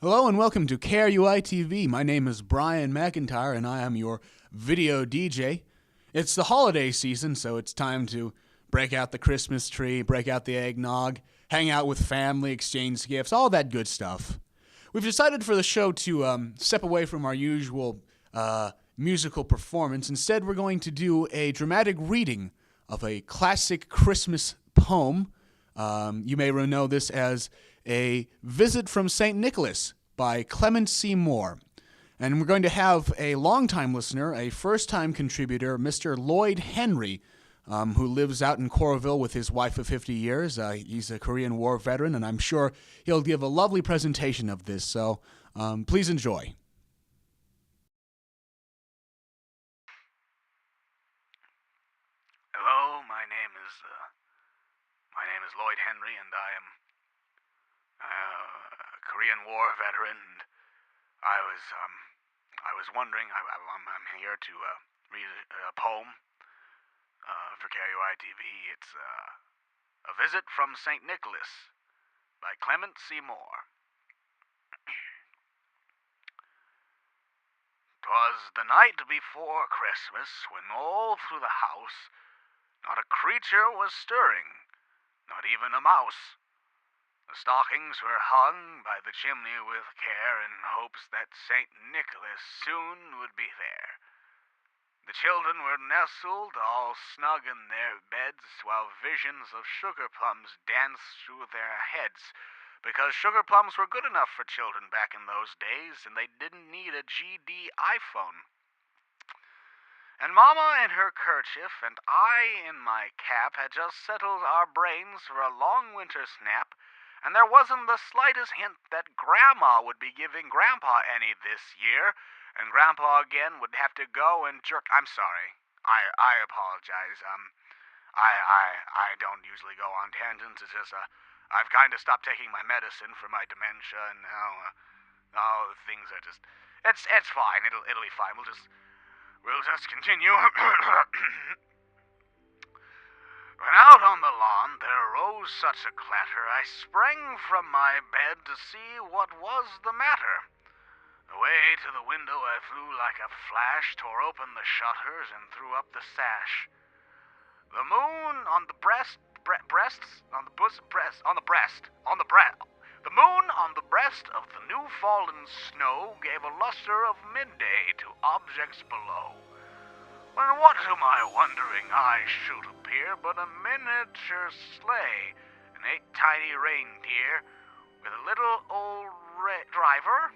Hello and welcome to KRUI-TV. My name is Brian McIntyre and I am your video DJ. It's the holiday season, so it's time to break out the Christmas tree, break out the eggnog, hang out with family, exchange gifts, all that good stuff. We've decided for the show to step away from our usual musical performance. Instead, we're going to do a dramatic reading of a classic Christmas poem. You may know this as A Visit from St. Nicholas by Clement C. Moore. And we're going to have a longtime listener, a first-time contributor, Mr. Lloyd Henry, who lives out in Coralville with his wife of 50 years. He's a Korean War veteran, and I'm sure he'll give a lovely presentation of this. So please enjoy. Hello, my name is Lloyd Henry, and I am a Korean War veteran. And I was wondering, I'm here to read a poem for KRUI-TV. It's A Visit from St. Nicholas by Clement C. Moore. 'Twas the night before Christmas, when all through the house not a creature was stirring, not even a mouse. The stockings were hung by the chimney with care, in hopes that St. Nicholas soon would be there. The children were nestled all snug in their beds, while visions of sugar plums danced through their heads, because sugar plums were good enough for children back in those days, and they didn't need a GD iPhone. And Mama in her kerchief and I in my cap had just settled our brains for a long winter snap, and there wasn't the slightest hint that Grandma would be giving Grandpa any this year, and Grandpa again would have to go and jerk. I'm sorry. I apologize. I don't usually go on tangents. It's just I've kind of stopped taking my medicine for my dementia, and now things are just. It's fine. It'll be fine. We'll just continue. When out on the lawn there rose such a clatter, I sprang from my bed to see what was the matter. Away to the window I flew like a flash, tore open the shutters and threw up the sash. The moon on the The moon on the breast of the new fallen snow gave a luster of midday to objects below. When what to my wondering eyes should appear but a miniature sleigh and 8 tiny reindeer with a little old driver?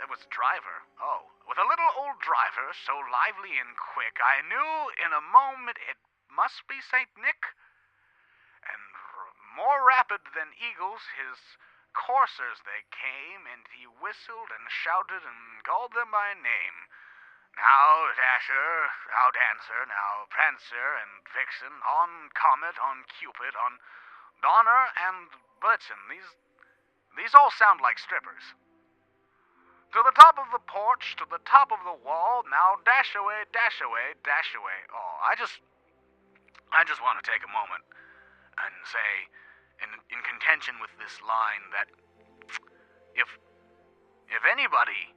It was a driver. Oh, with a little old driver so lively and quick, I knew in a moment it must be St. Nick. And more rapid than eagles, his coursers they came, and he whistled and shouted and called them by name. Now Dasher, now Dancer, now Prancer and Vixen, on Comet, on Cupid, on Donner and Blitzen. These all sound like strippers. To the top of the porch, to the top of the wall, now dash away, dash away, dash away. Oh, I just want to take a moment and say, in contention with this line, that if anybody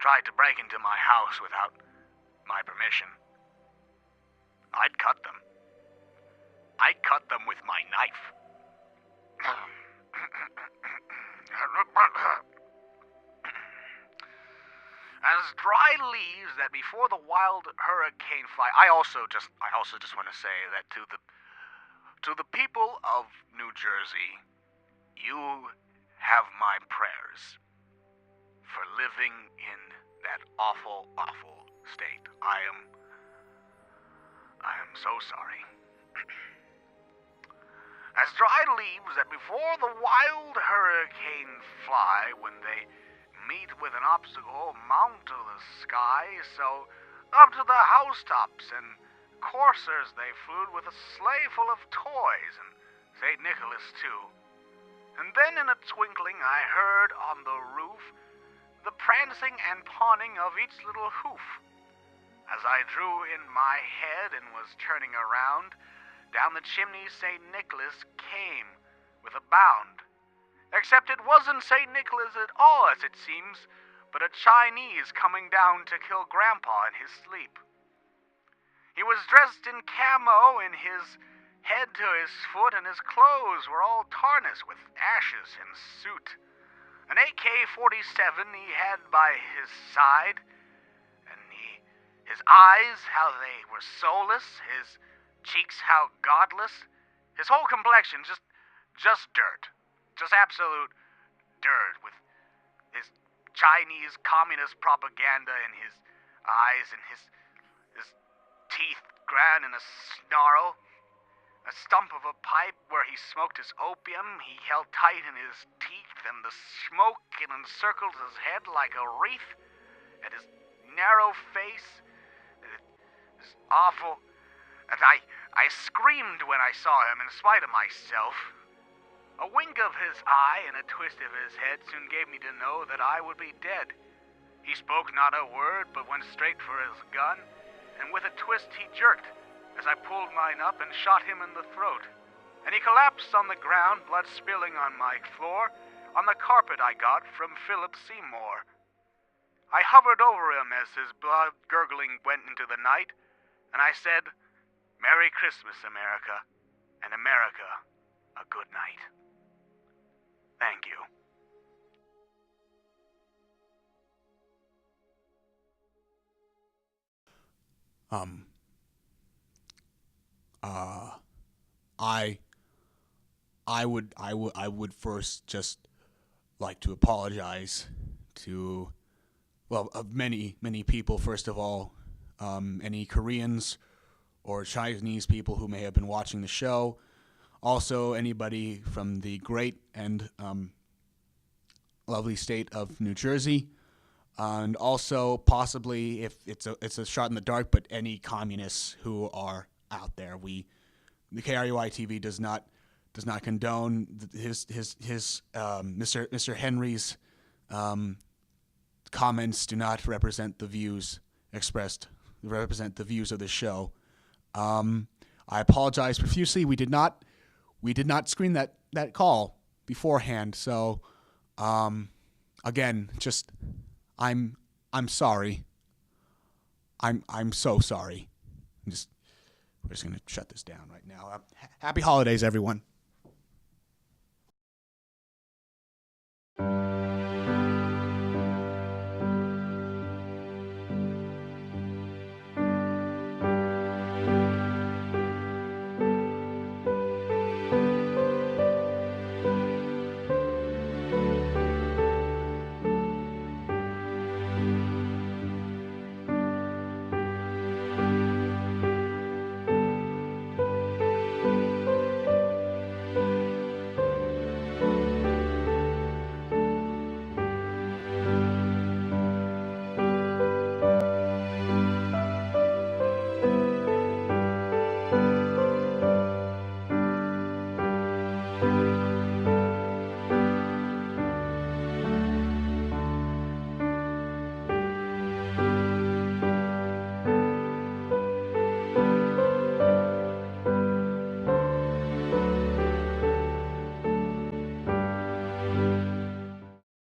tried to break into my house without my permission, I'd cut them. I'd cut them with my knife. As dry leaves that before the wild hurricane fly. I also just want to say that to the people of New Jersey, you have my prayers for living in that awful, awful state. I am so sorry. As dry leaves that before the wild hurricane fly, when they meet with an obstacle, mount to the sky, so up to the housetops and coursers they flew with a sleigh full of toys, and St. Nicholas too. And then in a twinkling I heard on the roof the prancing and pawing of each little hoof. As I drew in my head and was turning around, down the chimney St. Nicholas came with a bound, Except it wasn't St. Nicholas at all, as it seems, but a Chinese coming down to kill Grandpa in his sleep. He was dressed in camo, and his head to his foot and his clothes were all tarnished with ashes and soot. An AK-47 he had by his side, and his eyes, how they were soulless, his cheeks, how godless, his whole complexion, just dirt. Just absolute dirt, with his Chinese communist propaganda in his eyes, and his teeth grand in a snarl, a stump of a pipe where he smoked his opium he held tight in his teeth, and the smoke encircled his head like a wreath, and his narrow face, is awful, and I screamed when I saw him in spite of myself. A wink of his eye and a twist of his head soon gave me to know that I would be dead. He spoke not a word, but went straight for his gun, and with a twist he jerked, as I pulled mine up and shot him in the throat. And he collapsed on the ground, blood spilling on my floor, on the carpet I got from Philip Seymour. I hovered over him as his blood gurgling went into the night, and I said, "Merry Christmas, America, and America, a good night." Thank you. I would first just like to apologize to, well, of many people. First of all, any Koreans or Chinese people who may have been watching the show. Also, anybody from the great and lovely state of New Jersey, and also possibly, if it's a shot in the dark, but any communists who are out there. The KRUI-TV does not condone his Mr. Henry's comments. Do not represent the views expressed. Represent the views of the show. I apologize profusely. We did not screen that call beforehand. So, again, just I'm sorry. I'm so sorry. We're just gonna shut this down right now. Happy holidays, everyone.